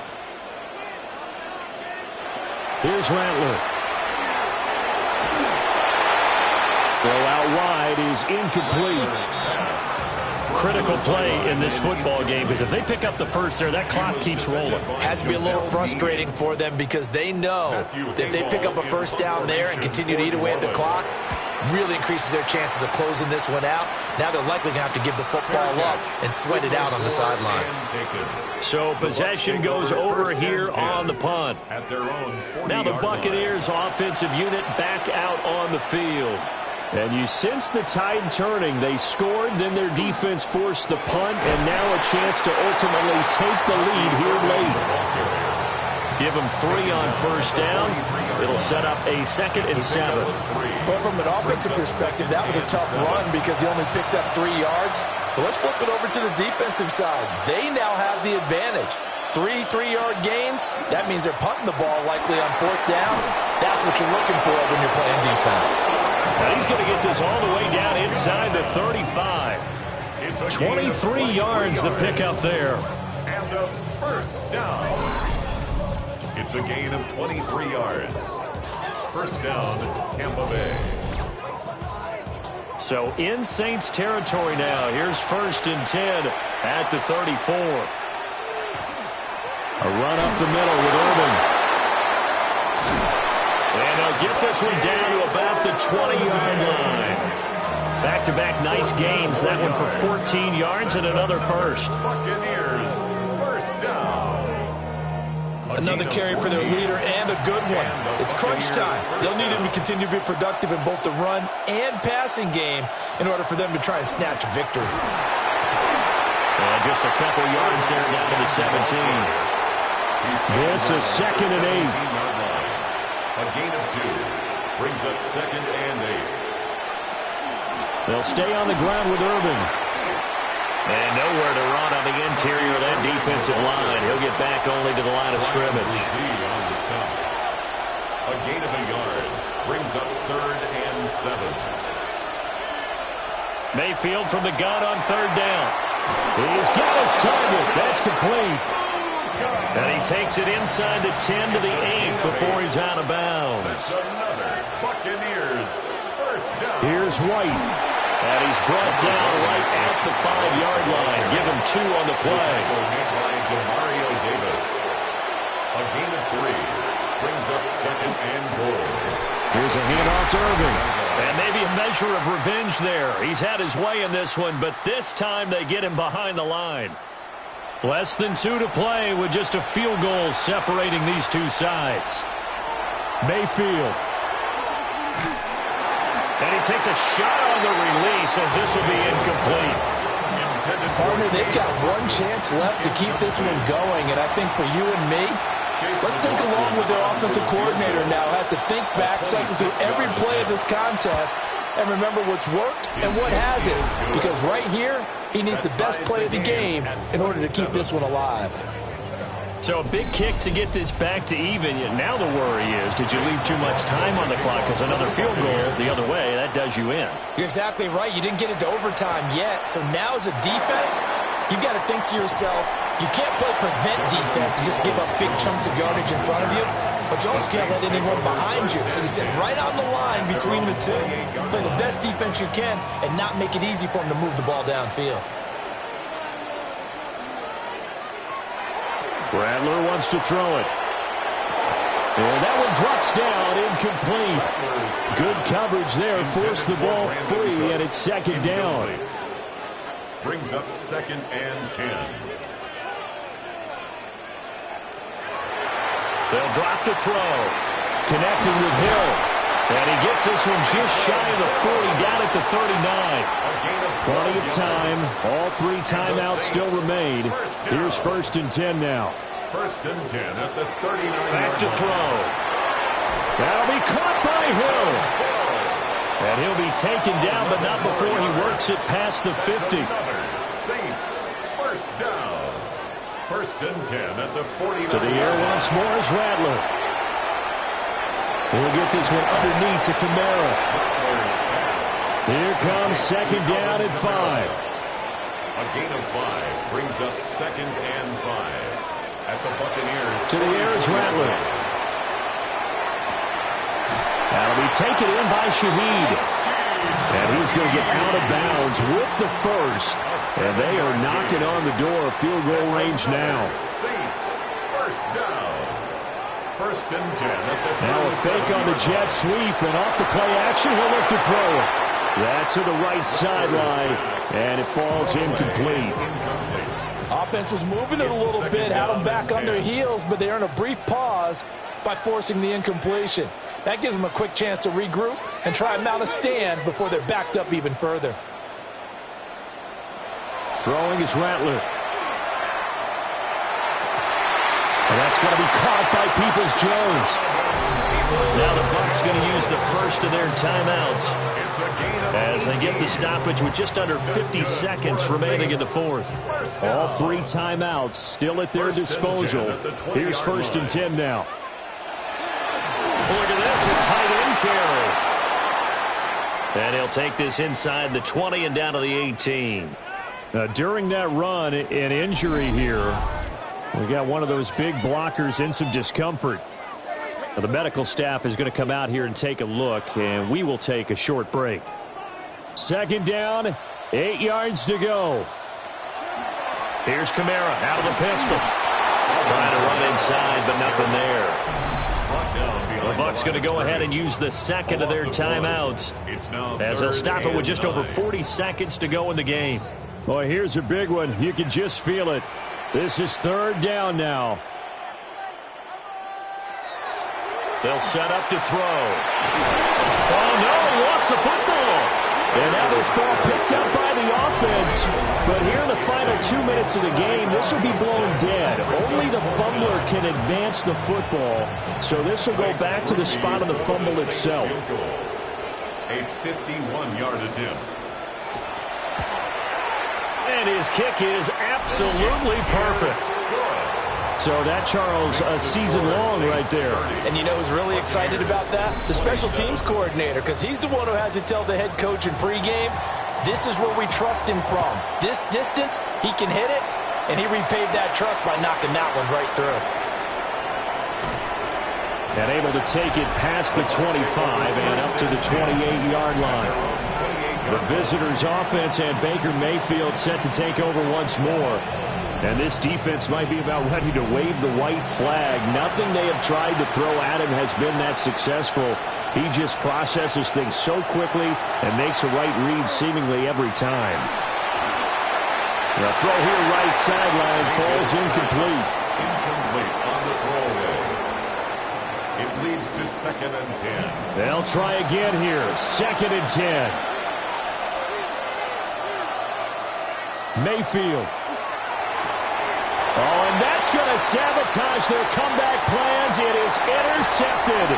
Here's Rattler. Throw out wide is incomplete. Critical play in this football game, because if they pick up the first there, that clock keeps rolling. Has to be a little frustrating for them because they know that if they pick up a first down there and continue to eat away at the clock, really increases their chances of closing this one out. Now they're likely going to have to give the football up and sweat it out on the sideline. So possession goes over here on the punt. Now the Buccaneers offensive unit back out on the field. And you sense the tide turning. They scored, then their defense forced the punt, and now a chance to ultimately take the lead here late. Give them 3 on first down. It'll set up a 2nd and 7. But from an offensive perspective, that was a tough run because he only picked up 3 yards. But let's flip it over to the defensive side. They now have the advantage. 3 3-yard gains, that means they're punting the ball likely on 4th down. That's what you're looking for when you're playing defense. Now he's going to get this all the way down inside the 35. 23 yards the pickup there. And a first down. It's a gain of 23 yards. First down, Tampa Bay. So in Saints territory now. Here's 1st and 10 at the 34. A run up the middle with Irvin. And they'll get this one down to about the 20-yard line. Back-to-back nice gains. That one for 14 yards and another first. Buccaneers, first down. Another carry for their leader and a good one. It's crunch time. They'll need him to continue to be productive in both the run and passing game in order for them to try and snatch a victory. And just a couple yards there down to the 17. This is 2nd and 8. A gain of 2 brings up 2nd and 8. They'll stay on the ground with Irvin. And nowhere to run on the interior of that defensive line. He'll get back only to the line of scrimmage. On the stop. A gain of a yard brings up 3rd and 7. Mayfield from the gun on 3rd down. He's got his target. That's complete. And he takes it inside the 10 to the 8 before he's out of bounds. Another Buccaneers first down. Here's White. And he's brought down right at the 5-yard line. Give him 2 on the play. Mario Davis. A gain of 3. brings up second and goal. Here's a handoff to Irving. And maybe a measure of revenge there. He's had his way in this one, but this time they get him behind the line. Less than 2 to play with just a field goal separating these two sides. Mayfield. And he takes a shot on the release as this will be incomplete. Partner, they've got one chance left to keep this one going, and I think for you and me, let's think along with their offensive coordinator now. Has to think back, cycle through every play of this contest, and remember what's worked and what hasn't. Because right here, he needs the best play of the game in order to keep this one alive. So a big kick to get this back to even. Now the worry is, did you leave too much time on the clock? Because another field goal the other way, that does you in. You're exactly right. You didn't get into overtime yet. So now as a defense, you've got to think to yourself, you can't play prevent defense and just give up big chunks of yardage in front of you. But you also can't let anyone behind you. So you sit right on the line between the two. Play the best defense you can and not make it easy for them to move the ball downfield. Rattler wants to throw it. And that one drops down, incomplete. Good coverage there, forced the ball free, and it's second down. Brings up second and 10. They'll drop to throw. Connecting with Hill. And he gets this one just shy of the 40, down at the 39. Plenty of time. All 3 timeouts still remain. Here's first and 10 now. First and 10 at the 39. Back to throw. That'll be caught by Hill. And he'll be taken down, but not before he works it past the 50. Saints, first down. First and 10 at the 49. To the air once more is Rattler. He'll get this one underneath to Kamara. Here comes second down at 5. A gain of 5 brings up second and 5 at the Buccaneers. To the air is Rattler. That'll be taken in by Shaheed. And he's going to get out of bounds with the first. And they are knocking on the door of field goal range now. Saints, first down. First and 10 at the 37. Now a fake on the jet sweep, and off the play action, he'll look to throw it. That's to the right sideline, and it falls incomplete. Offense was moving it a little bit, had them back on their heels, but they earn a brief pause by forcing the incompletion. That gives them a quick chance to regroup and try and mount a stand before they're backed up even further. Throwing is Rattler. And that's going to be caught by Peoples-Jones. Now the Bucs going to use the first of their timeouts as they get the stoppage with just under 50 seconds remaining in the fourth. All 3 timeouts still at their disposal. Here's first and 10 now. Look at this, a tight end carry. And he'll take this inside the 20 and down to the 18. Now, during that run, an injury here. We got one of those big blockers in some discomfort. Now, the medical staff is going to come out here and take a look, and we will take a short break. Second down, 8 yards to go. Here's Kamara out of the pistol. Trying to run inside, but nothing there. The Bucs going to go ahead and use the second of their timeouts as they'll stop it with just over 40 seconds to go in the game. Boy, here's a big one. You can just feel it. This is third down now. They'll set up to throw. Oh, no, he lost the football. And now this ball picked up by the offense. But here in the final 2 minutes of the game, this will be blown dead. Only the fumbler can advance the football. So this will go back to the spot of the fumble itself. A 51-yard attempt. And his kick is absolutely perfect. So that, Charles, a season long right there. And you know who's really excited about that? The special teams coordinator, because he's the one who has to tell the head coach in pregame, this is where we trust him from. This distance, he can hit it, and he repaid that trust by knocking that one right through. And able to take it past the 25 and up to the 28-yard line. The visitors' offense and Baker Mayfield set to take over once more. And this defense might be about ready to wave the white flag. Nothing they have tried to throw at him has been that successful. He just processes things so quickly and makes a right read seemingly every time. The throw here right sideline falls incomplete. Incomplete on the throwaway. It leads to 2nd and 10. They'll try again here. 2nd and 10. Mayfield. Oh, and that's going to sabotage their comeback plans. It is intercepted.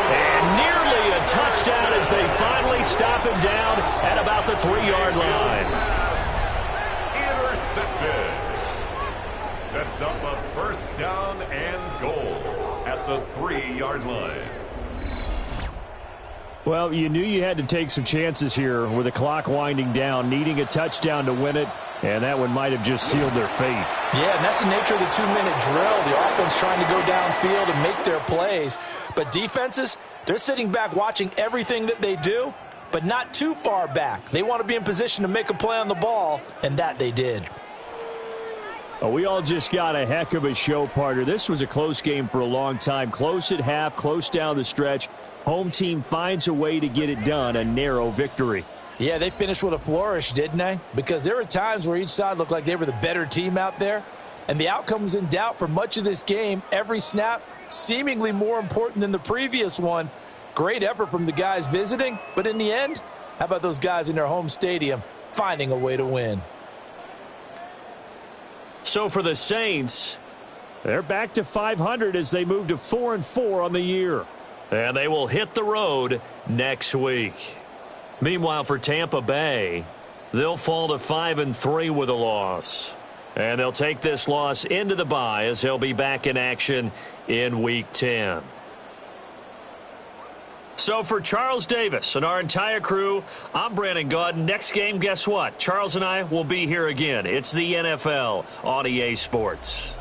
And nearly a touchdown as they finally stop him down at about the 3-yard line. Intercepted. Sets up a 1st down and goal at the 3-yard line. Well, you knew you had to take some chances here with the clock winding down, needing a touchdown to win it, and that one might have just sealed their fate. Yeah, and that's the nature of the 2-minute drill. The offense trying to go downfield and make their plays. But defenses, they're sitting back watching everything that they do, but not too far back. They want to be in position to make a play on the ball, and that they did. Oh, we all just got a heck of a show, partner. This was a close game for a long time. Close at half, close down the stretch. Home team finds a way to get it done, a narrow victory. Yeah, they finished with a flourish, didn't they? Because there were times where each side looked like they were the better team out there, and the outcome was in doubt for much of this game. Every snap seemingly more important than the previous one. Great effort from the guys visiting, but in the end, how about those guys in their home stadium finding a way to win? So for the Saints, they're back to 500 as they move to 4-4 on the year. And they will hit the road next week. Meanwhile, for Tampa Bay, they'll fall to 5-3 with a loss. And they'll take this loss into the bye as they'll be back in action in Week 10. So for Charles Davis and our entire crew, I'm Brandon Gaudin. Next game, guess what? Charles and I will be here again. It's the NFL on EA Sports.